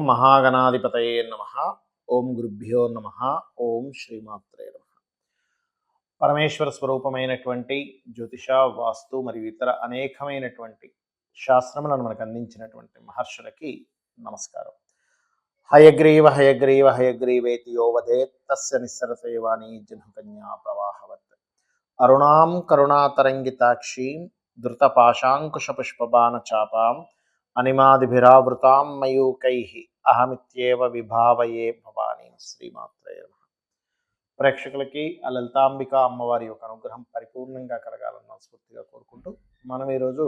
మహాగణాధిపతయే నమః. ఓం గురుభ్యో నమః. ఓం శ్రీమాత్రే నమః. పరమేశ్వర స్వరూపమైనటువంటి జ్యోతిష, వాస్తు మరియు ఇతర అనేకమైనటువంటి శాస్త్రములను మనకు అందించినటువంటి మహర్షులకి నమస్కారం. హయగ్రీవ హయగ్రీవ హయగ్రీవేతి యో వదేత్ తస్య నిస్సరతే వాణీ జహ్నుకన్యా ప్రవాహవత్. అరుణాం కరుణాతరంగితాక్షీం ధృతపాశాంకుశపుష్పబాణ చాపాం అనిమాదిభిరావృతాం మయూకైః అహమిత్యేవ విభావయే భవానీ. శ్రీమాత్రే నమః. ప్రేక్షకులకి ఆ లలితాంబిక అమ్మవారి యొక్క అనుగ్రహం పరిపూర్ణంగా కలగాలని మనస్ఫూర్తిగా కోరుకుంటూ మనం ఈరోజు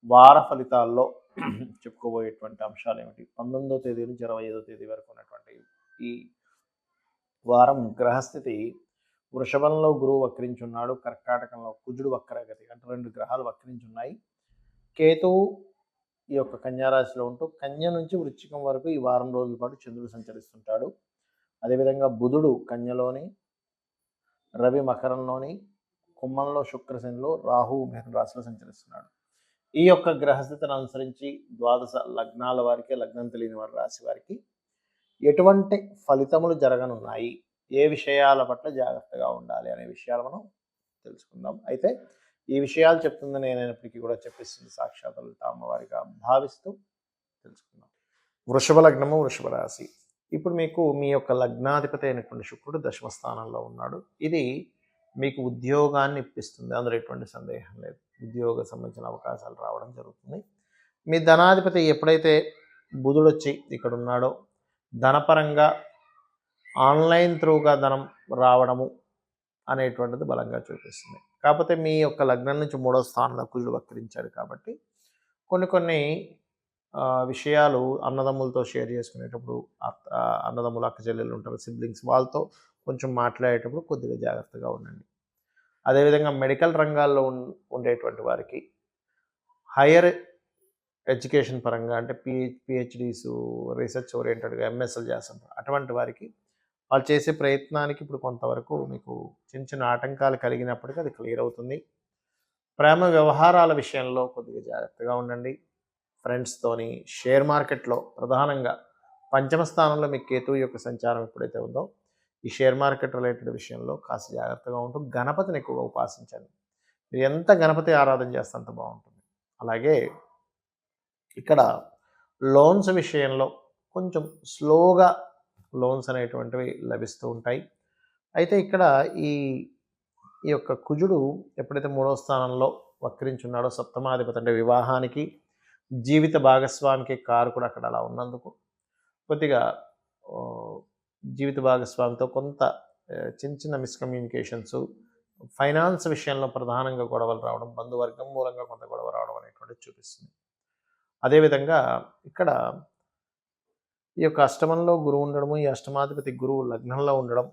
వార ఫలితాల్లో చెప్పుకోబోయేటువంటి అంశాలు ఏమిటి, 19వ తేదీ నుంచి 25వ తేదీ వరకు ఉన్నటువంటి ఈ వారం గ్రహస్థితి వృషభంలో గురువు వక్రించున్నాడు, కర్కాటకంలో కుజుడు వక్రగతి, అంటే 2 గ్రహాలు వక్రించున్నాయి. కేతువు ఈ యొక్క కన్యారాశిలో ఉంటూ కన్య నుంచి వృశ్చికం వరకు ఈ వారం రోజుల పాటు చంద్రుడు సంచరిస్తుంటాడు. అదేవిధంగా బుధుడు కన్యలోని, రవి మకరంలోని, కుంభంలో శుక్రశనిలో, రాహు మిథున రాశిలో సంచరిస్తున్నాడు. ఈ యొక్క గ్రహస్థితిని అనుసరించి ద్వాదశ లగ్నాల వారికి, లగ్నం తెలియని వారి రాశి వారికి ఎటువంటి ఫలితములు జరగనున్నాయి, ఏ విషయాల పట్ల జాగ్రత్తగా ఉండాలి అనే విషయాలు మనం తెలుసుకుందాం. అయితే ఈ విషయాలు చెప్తుంది నేనైనప్పటికీ కూడా చెప్పిస్తుంది సాక్షాత్ లలిత అమ్మవారిగా భావిస్తూ తెలుసుకుందాం. వృషభ లగ్నము, వృషభ రాశి. ఇప్పుడు మీకు మీ యొక్క లగ్నాధిపతి అయినటువంటి శుక్రుడు దశమ స్థానంలో ఉన్నాడు. ఇది మీకు ఉద్యోగాన్ని ఇప్పిస్తుంది, అందులో ఎటువంటి సందేహం లేదు. ఉద్యోగ సంబంధించిన అవకాశాలు రావడం జరుగుతుంది. మీ ధనాధిపతి ఎప్పుడైతే బుధుడు వచ్చి ఇక్కడ ఉన్నాడో ధనపరంగా ఆన్లైన్ త్రూగా ధనం రావడము అనేటువంటిది బలంగా చూపిస్తుంది. కాకపోతే మీ యొక్క లగ్నం నుంచి 3వ స్థానంలో కుజుడు వక్రించాడు కాబట్టి కొన్ని విషయాలు అన్నదమ్ములతో షేర్ చేసుకునేటప్పుడు, అన్నదమ్ములు అక్క చెల్లెలు ఉంటారు, సిబ్లింగ్స్, వాళ్ళతో కొంచెం మాట్లాడేటప్పుడు కొద్దిగా జాగ్రత్తగా ఉండండి. అదేవిధంగా మెడికల్ రంగాల్లో ఉండేటువంటి వారికి హైయర్ ఎడ్యుకేషన్ పరంగా, అంటే పిహెచ్డీస్, రీసెర్చ్ ఓరియంటెడ్గా ఎంఎస్ఎల్ చేస్తుంటారు, అటువంటి వారికి వాళ్ళు చేసే ప్రయత్నానికి ఇప్పుడు కొంతవరకు మీకు చిన్న ఆటంకాలు కలిగినప్పటికీ అది క్లియర్ అవుతుంది. ప్రేమ వ్యవహారాల విషయంలో కొద్దిగా జాగ్రత్తగా ఉండండి. ఫ్రెండ్స్తోని, షేర్ మార్కెట్లో ప్రధానంగా పంచమ స్థానంలో మీకు కేతువు యొక్క సంచారం ఎప్పుడైతే ఉందో ఈ షేర్ మార్కెట్ రిలేటెడ్ విషయంలో కాస్త జాగ్రత్తగా ఉంటూ గణపతిని ఎక్కువగా ఉపాసించండి. మీరు ఎంత గణపతి ఆరాధన చేస్తే అంత బాగుంటుంది. అలాగే ఇక్కడ లోన్స్ విషయంలో కొంచెం స్లోగా లోన్స్ అనేటువంటివి లభిస్తూ ఉంటాయి. అయితే ఇక్కడ ఈ యొక్క కుజుడు ఎప్పుడైతే 3వ స్థానంలో వక్రించున్నాడో సప్తమాధిపతి, అంటే వివాహానికి, జీవిత భాగస్వామికి కారకుడు అక్కడ అలా ఉన్నందుకు కొద్దిగా జీవిత భాగస్వామితో కొంత చిన్న మిస్కమ్యూనికేషన్స్, ఫైనాన్స్ విషయంలో ప్రధానంగా గొడవలు రావడం, బంధువర్గం మూలంగా కొంత గొడవ రావడం అనేటువంటిది చూపిస్తుంది. అదేవిధంగా ఇక్కడ ఈ యొక్క అష్టమంలో గురువు ఉండడము, ఈ అష్టమాధిపతి గురువు లగ్నంలో ఉండడం,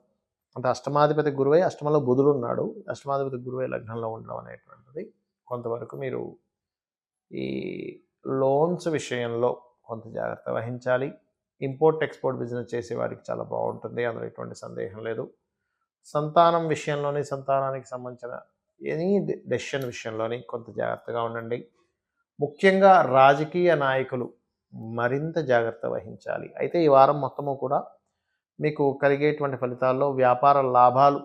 అంటే అష్టమాధిపతి గురువై అష్టమంలో బుధుడు ఉన్నాడు, అష్టమాధిపతి గురువై లగ్నంలో ఉండడం అనేటువంటిది కొంతవరకు మీరు ఈ లోన్స్ విషయంలో కొంత జాగ్రత్త వహించాలి. ఇంపోర్ట్ ఎక్స్పోర్ట్ బిజినెస్ చేసే వారికి చాలా బాగుంటుంది, అందులో ఎటువంటి సందేహం లేదు. సంతానం విషయంలోని, సంతానానికి సంబంధించిన ఎనీ డెసిషన్ విషయంలోని కొంత జాగ్రత్తగా ఉండండి. ముఖ్యంగా రాజకీయ నాయకులు మరింత జాగ్రత్త వహించాలి. అయితే ఈ వారం మొత్తము కూడా మీకు కలిగేటువంటి ఫలితాల్లో వ్యాపార లాభాలు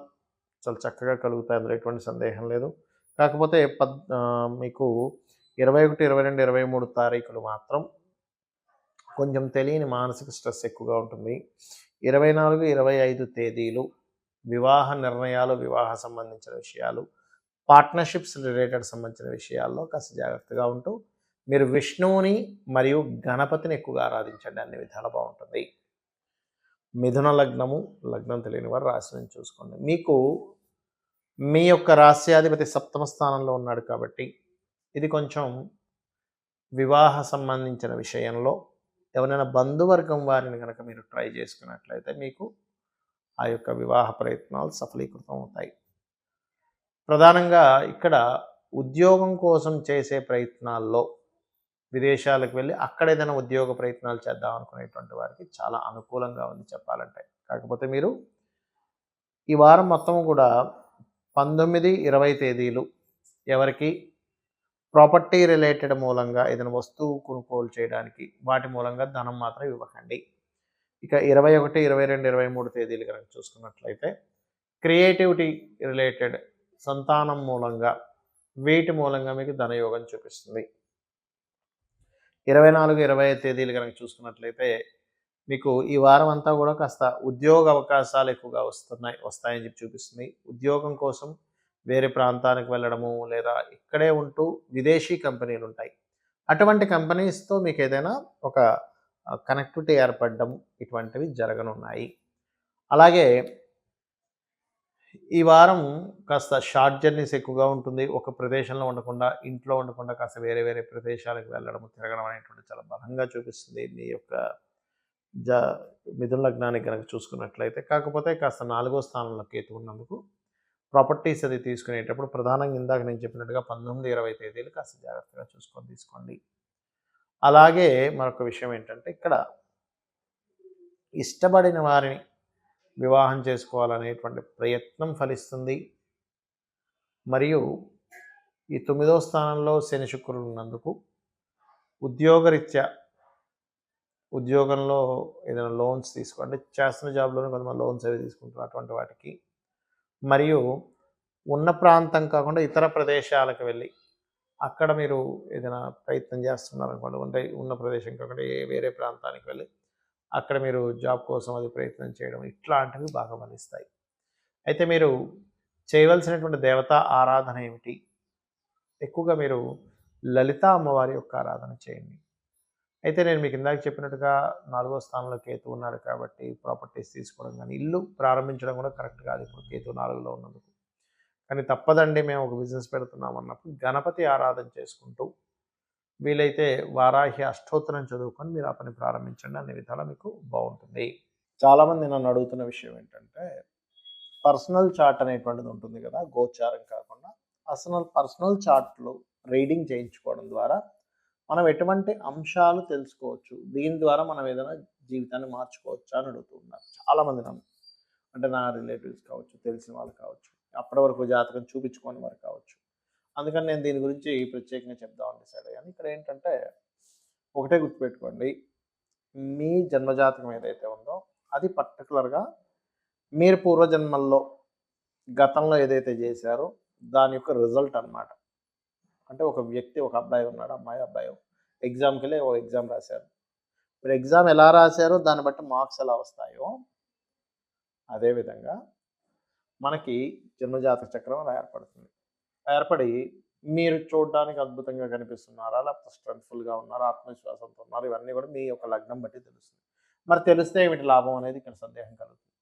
చాలా చక్కగా కలుగుతాయి, అందులో ఎటువంటి సందేహం లేదు. కాకపోతే మీకు 21, 22, 23 తారీఖులు మాత్రం కొంచెం తెలియని మానసిక స్ట్రెస్ ఎక్కువగా ఉంటుంది. 24, 25 తేదీలు వివాహ నిర్ణయాలు, వివాహ సంబంధించిన విషయాలు, పార్ట్నర్షిప్స్ రిలేటెడ్ సంబంధించిన విషయాల్లో కాస్త జాగ్రత్తగా ఉంటూ మీరు విష్ణువుని మరియు గణపతిని ఎక్కువగా ఆరాధించండి, అన్ని విధాలు బాగుంటుంది. మిథున లగ్నము, లగ్నం తెలియని వారు రాశి నుంచి చూసుకోండి. మీకు మీ యొక్క రాశ్యాధిపతి సప్తమ స్థానంలో ఉన్నాడు కాబట్టి ఇది కొంచెం వివాహ సంబంధించిన విషయంలో ఎవరైనా బంధువర్గం వారిని కనుక మీరు ట్రై చేసుకున్నట్లయితే మీకు ఆ యొక్క వివాహ ప్రయత్నాలు సఫలీకృతం అవుతాయి. ప్రధానంగా ఇక్కడ ఉద్యోగం కోసం చేసే ప్రయత్నాల్లో విదేశాలకు వెళ్ళి అక్కడ ఏదైనా ఉద్యోగ ప్రయత్నాలు చేద్దాం అనుకునేటువంటి వారికి చాలా అనుకూలంగా ఉంది చెప్పాలంటే. కాకపోతే మీరు ఈ వారం మొత్తం కూడా 19, 20 తేదీలు ఎవరికి ప్రాపర్టీ రిలేటెడ్ మూలంగా ఏదైనా వస్తువు కొనుగోలు చేయడానికి వాటి మూలంగా ధనం మాత్రం ఇవ్వకండి. ఇక 21, 22, 23 తేదీలు కనుక చూసుకున్నట్లయితే క్రియేటివిటీ రిలేటెడ్ సంతానం మూలంగా వీటి మూలంగా మీకు ధనయోగం చూపిస్తుంది. 24, 25 తేదీలు కనుక చూసుకున్నట్లయితే మీకు ఈ వారం అంతా కూడా కాస్త ఉద్యోగ అవకాశాలు ఎక్కువగా వస్తాయని చెప్పి చూపిస్తుంది. ఉద్యోగం కోసం వేరే ప్రాంతానికి వెళ్ళడము లేదా ఇక్కడే ఉంటూ విదేశీ కంపెనీలు ఉంటాయి. అటువంటి కంపెనీస్తో మీకు ఏదైనా ఒక కనెక్టివిటీ ఏర్పడడం ఇటువంటివి జరగనున్నాయి. అలాగే ఈ వారం కాస్త షార్ట్ జర్నీస్ ఎక్కువగా ఉంటుంది. ఒక ప్రదేశంలో ఉండకుండా, ఇంట్లో ఉండకుండా కాస్త వేరే వేరే ప్రదేశాలకు వెళ్ళడం, తిరగడం అనేటువంటిది చాలా బలంగా చూపిస్తుంది మీ యొక్క జ మిథున లగ్నానికి గనక చూసుకున్నట్లయితే. కాకపోతే కాస్త 4వ స్థానంలో కేతు ఉన్నందుకు ప్రాపర్టీస్ అది తీసుకునేటప్పుడు ప్రధానంగా ఇందాక నేను చెప్పినట్టుగా 19, 20 తేదీలు కాస్త జాగ్రత్తగా చూసుకొని తీసుకోండి. అలాగే మరొక విషయం ఏంటంటే ఇక్కడ ఇష్టపడిన వారిని వివాహం చేసుకోవాలనేటువంటి ప్రయత్నం ఫలిస్తుంది. మరియు ఈ 9వ స్థానంలో శని శుక్రులు ఉన్నందుకు ఉద్యోగరీత్యా ఉద్యోగంలో ఏదైనా లోన్స్ తీసుకోండి. చేస్తున్న జాబ్లోనే కొంతమంది లోన్స్ అవి తీసుకుంటారు. అటువంటి వాటికి మరియు ఉన్న ప్రాంతం కాకుండా ఇతర ప్రదేశాలకు వెళ్ళి అక్కడ మీరు ఏదైనా ప్రయత్నం చేస్తున్నారనుకోండి, అంటే ఉన్న ప్రదేశం కాకుండా వేరే ప్రాంతానికి వెళ్ళి అక్కడ మీరు జాబ్ కోసం అది ప్రయత్నం చేయడం ఇట్లాంటివి బాగా ఫలిస్తాయి. అయితే మీరు చేయవలసినటువంటి దేవతా ఆరాధన ఏమిటి? ఎక్కువగా మీరు లలిత అమ్మవారి యొక్క ఆరాధన చేయండి. అయితే నేను మీకు ఇందాక చెప్పినట్టుగా 4వ స్థానంలో కేతు ఉన్నాడు కాబట్టి ప్రాపర్టీస్ తీసుకోవడం కానీ ఇల్లు ప్రారంభించడం కూడా కరెక్ట్ కాదు ఇప్పుడు కేతు 4లో ఉన్నందుకు. కానీ తప్పదండి, మేము ఒక బిజినెస్ పెడుతున్నాం అన్నప్పుడు గణపతి ఆరాధన చేసుకుంటూ వీలైతే వారాహి అష్టోత్తరం చదువుకొని మీరు ఆ పని ప్రారంభించండి. అన్ని విధాలా మీకు బాగుంటుంది. చాలామంది నన్ను అడుగుతున్న విషయం ఏంటంటే పర్సనల్ చార్ట్ అనేటువంటిది ఉంటుంది కదా, గోచారం కాకుండా పర్సనల్ చార్ట్లు రీడింగ్ చేయించుకోవడం ద్వారా మనం ఎటువంటి అంశాలు తెలుసుకోవచ్చు, దీని ద్వారా మనం ఏదైనా జీవితాన్ని మార్చుకోవచ్చు అని అడుగుతున్నారు చాలామంది నన్ను. అంటే నా రిలేటివ్స్ కావచ్చు, తెలిసిన వాళ్ళు కావచ్చు, అప్పటి వరకు జాతకం చూపించుకొని వారు కావచ్చు. అందుకని నేను దీని గురించి ప్రత్యేకంగా చెప్దామని డిసైడ్ అయ్యాను. ఇక్కడ ఏంటంటే ఒకటే గుర్తుపెట్టుకోండి, మీ జన్మజాతకం ఏదైతే ఉందో అది పర్టికులర్గా మీరు పూర్వజన్మల్లో గతంలో ఏదైతే చేశారో దాని యొక్క రిజల్ట్ అనమాట. అంటే ఒక వ్యక్తి, ఒక అబ్బాయి ఉన్నాడు, అబ్బాయి ఎగ్జామ్కి వెళ్ళి ఓ ఎగ్జామ్ రాశారు. మీరు ఎగ్జామ్ ఎలా రాశారో దాన్ని బట్టి మార్క్స్ ఎలా వస్తాయో అదేవిధంగా మనకి జన్మజాతక చక్రం ఏర్పడుతుంది. ఏర్పడి మీరు చూడడానికి అద్భుతంగా కనిపిస్తున్నారా, లేకపోతే స్ట్రెంగ్త్ఫుల్గా ఉన్నారా, ఆత్మవిశ్వాసంతో ఉన్నారు, ఇవన్నీ కూడా మీ యొక్క లగ్నం బట్టి తెలుస్తుంది. మరి తెలిస్తే ఏమిటి లాభం అనేది ఇక్కడ సందేహం కలుగుతుంది.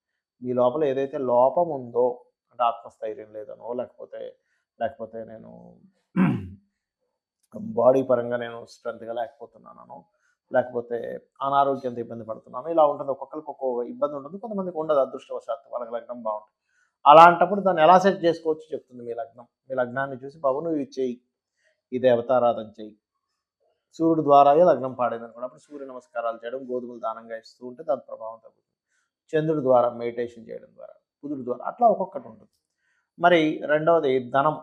మీ లోపల ఏదైతే లోపం ఉందో, అంటే ఆత్మస్థైర్యం లేదనో, లేకపోతే నేను బాడీ పరంగా నేను స్ట్రెంత్గా లేకపోతున్నానో, లేకపోతే అనారోగ్యంతో ఇబ్బంది పడుతున్నాను, ఇలా ఉంటుంది. ఒక్కొక్కరికి ఒక్కొక్క ఇబ్బంది ఉంటుంది, కొంతమందికి ఉండదు అదృష్టవశాత్తు, వాళ్ళకి లగ్నం బాగుంటుంది. అలాంటప్పుడు దాన్ని ఎలా సెట్ చేసుకోవచ్చు చెప్తుంది మీ లగ్నం. మీ లగ్నాన్ని చూసి బాబు నువ్వు ఇది చెయ్యి, ఈ దేవతారాధన చెయ్యి. సూర్యుడు ద్వారాయే లగ్నం పాడేది అనుకోండి, అప్పుడు సూర్య నమస్కారాలు చేయడం, గోధుమలు దానంగా ఇస్తూ ఉంటే దాని ప్రభావం తగ్గుతుంది. చంద్రుడి ద్వారా మెడిటేషన్ చేయడం ద్వారా, బుధుడి ద్వారా, అట్లా ఒక్కొక్కటి ఉంటుంది. మరి రెండవది ధనం.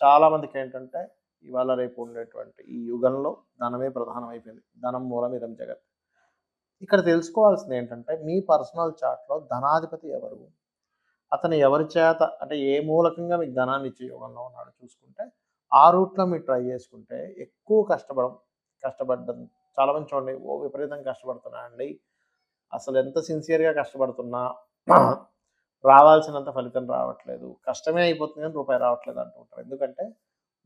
చాలామందికి ఏంటంటే ఇవాళ రేపు ఉండేటువంటి ఈ యుగంలో ధనమే ప్రధానమైపోయింది. ధనం మూలం ఇదం జగత్. ఇక్కడ తెలుసుకోవాల్సింది ఏంటంటే మీ పర్సనల్ చార్ట్లో ధనాధిపతి ఎవరు, అతను ఎవరి చేత అంటే ఏ మూలకంగా మీకు ధనాన్ని ఇచ్చే యోగంలో ఉన్నాడో చూసుకుంటే ఆ రూట్లో మీరు ట్రై చేసుకుంటే ఎక్కువ కష్టపడ్డం. చాలామంది చూడండి ఓ విపరీతంగా కష్టపడుతున్నానండి, అసలు ఎంత సిన్సియర్గా కష్టపడుతున్నా రావాల్సినంత ఫలితం రావట్లేదు, కష్టమే అయిపోతుంది కానీ రూపాయి రావట్లేదు అంటుంటారు. ఎందుకంటే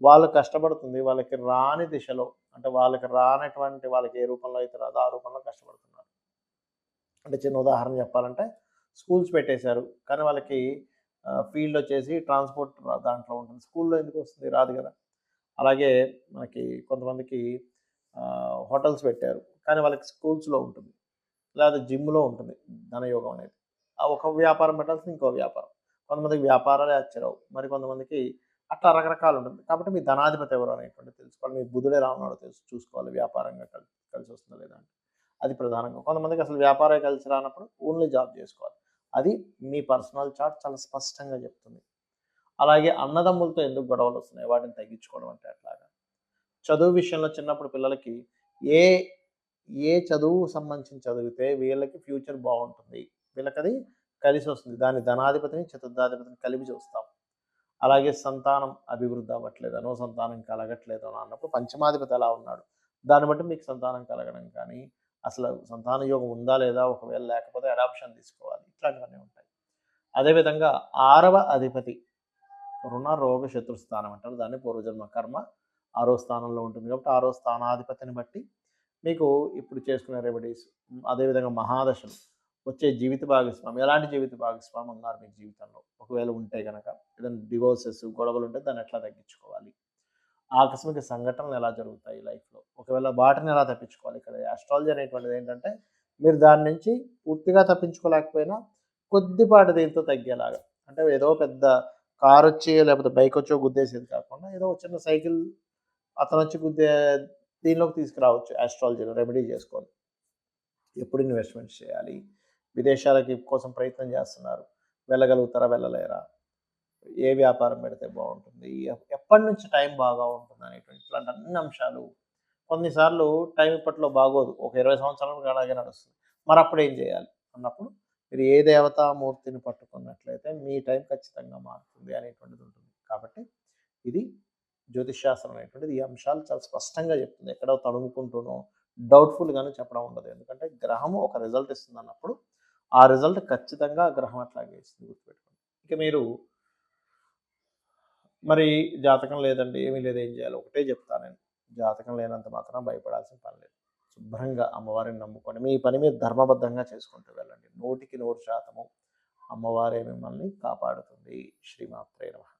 వాళ్ళు కష్టపడుతుంది వాళ్ళకి రాని దిశలో, అంటే వాళ్ళకి రానటువంటి, వాళ్ళకి ఏ రూపంలో అయితే రాదో ఆ రూపంలో కష్టపడుతున్నారు. అంటే చిన్న ఉదాహరణ చెప్పాలంటే స్కూల్స్ పెట్టేశారు కానీ వాళ్ళకి ఫీల్డ్ వచ్చేసి ట్రాన్స్పోర్ట్ దాంట్లో ఉంటుంది, స్కూల్లో ఎందుకు వస్తుంది, రాదు కదా. అలాగే మనకి కొంతమందికి హోటల్స్ పెట్టారు కానీ వాళ్ళకి స్కూల్స్లో ఉంటుంది, లేదా జిమ్లో ఉంటుంది ధనయోగం అనేది. ఆ ఒక వ్యాపారం పెట్టాల్సింది ఇంకో వ్యాపారం. కొంతమందికి వ్యాపారాలే వచ్చారు, మరి కొంతమందికి అట్లా రకరకాలు ఉంటుంది. కాబట్టి మీ ధనాధిపతి ఎవరు అనేటువంటిది తెలుసుకోవాలి. మీ బుధుడే రావన్నాడో చూసుకోవాలి, వ్యాపారంగా కలిసి వస్తుందా లేదా అంటే అది ప్రధానంగా. కొంతమందికి అసలు వ్యాపారం కలిసి రానప్పుడు ఓన్లీ జాబ్ చేసుకోవాలి. అది మీ పర్సనల్ చార్ట్ చాలా స్పష్టంగా చెప్తుంది. అలాగే అన్నదమ్ములతో ఎందుకు గొడవలు వస్తున్నాయి వాటిని తగ్గించుకోవడం అంటే అట్లాగా. చదువు విషయంలో చిన్నప్పుడు పిల్లలకి ఏ ఏ చదువు సంబంధించి చదివితే వీళ్ళకి ఫ్యూచర్ బావుంటుంది. వీళ్ళకది కలిసొస్తుంది. దాని ధనాధిపతిని, చతుర్థాధిపతిని కలిపి చూస్తాం. అలాగే సంతానం అభివృద్ధి అవ్వట్లేదనో, సంతానం కలగట్లేదనో అన్నప్పుడు పంచమాధిపతి ఎలా ఉన్నాడు? దాన్ని బట్టి మీకు సంతానం కలగడం కానీ, అసలు సంతాన యోగం ఉందా లేదా? ఒకవేళ లేకపోతే అడాప్షన్ తీసుకోవాలి. ఇట్లాంటివన్నీ ఉంటాయి. అదేవిధంగా 6వ అధిపతి రుణ, రోగ, శత్రుస్థానం అంటారు. దాన్ని పూర్వజన్మ కర్మ 6వ స్థానంలో ఉంటుంది కాబట్టి 6వ స్థానాధిపతిని బట్టి మీకు ఇప్పుడు చేసుకునే రెమెడీస్, అదేవిధంగా మహాదశలు, వచ్చే జీవిత భాగస్వామి, ఎలాంటి జీవిత భాగస్వామి ఉన్నారు మీ జీవితంలో? ఒకవేళ ఉంటే గనక ఏదైనా డివోర్సెస్, గొడవలుంటే దాన్ని ఎట్లా తగ్గించుకోవాలి? ఆకస్మిక సంఘటనలు ఎలా జరుగుతాయి లైఫ్‌లో? ఒకవేళ వాటిని ఎలా తప్పించుకోవాలి? ఇక్కడ ఆస్ట్రాలజీ అనేటువంటిది ఏంటంటే, మీరు దాని నుంచి పూర్తిగా తప్పించుకోలేకపోయినా కొద్దిపాటి దీంతో తగ్గేలాగా. అంటే ఏదో పెద్ద కారొచ్చి లేకపోతే బైకొచ్చో గుద్దేసేది కాకుండా ఏదో చిన్న సైకిల్ అతనొచ్చి గుద్దే దీనిలోకి తీసుకురావచ్చు ఆస్ట్రాలజీలో రెమెడీ చేసుకొని. ఎప్పుడు ఇన్వెస్ట్‌మెంట్స్ చేయాలి? విదేశాలకి కోసం ప్రయత్నం చేస్తున్నారు. వెళ్ళగలుగుతారా? వెళ్ళలేరా? ఏ వ్యాపారం పెడితే బావుంటుంది? ఎప్పటినుంచి టైం బాగా ఉంటుందనేటువంటి ఇట్లాంటి అన్ని అంశాలు కొన్నిసార్లు టైం ఇప్పట్లో బాగోదు. ఒక 20 సంవత్సరాలకు అలాగే నడుస్తుంది. మరప్పుడేం జేయాలి? అన్నప్పుడు మీరు ఏ దేవతామూర్తిని పట్టుకున్నట్లయితే మీ టైం ఖచ్చితంగా మారుతుంది అనేటువంటిది ఉంటుంది. కాబట్టి ఇది జ్యోతిష్ శాస్త్రం అనేటువంటిది ఈ అంశాలు చాలా స్పష్టంగా చెప్తుంది. ఎక్కడో తడుముకుంటూనో, డౌట్‌ఫుల్‌గాను చెప్పడం ఉండదు. ఎందుకంటే గ్రహము ఒక రిజల్ట్ ఇస్తుందన్నప్పుడు, ఆ రిజల్ట్ ఖచ్చితంగా ఆ గ్రహం అట్లాగే ఇస్తుంది గుర్తుపెట్టుకోండి. ఇక మీరు మరి జాతకం లేదండి, ఏమీ లేదు, ఏం చేయాలి? ఒకటే చెప్తా నేను. జాతకం లేనంత మాత్రాన భయపడాల్సిన పని లేదు. శుభ్రంగా అమ్మవారిని నమ్ముకొని, మీ పని మీరు ధర్మబద్ధంగా చేసుకుంటూ వెళ్ళండి. 100% అమ్మవారే మిమ్మల్ని కాపాడుతుంది. శ్రీమాత్రే నమః.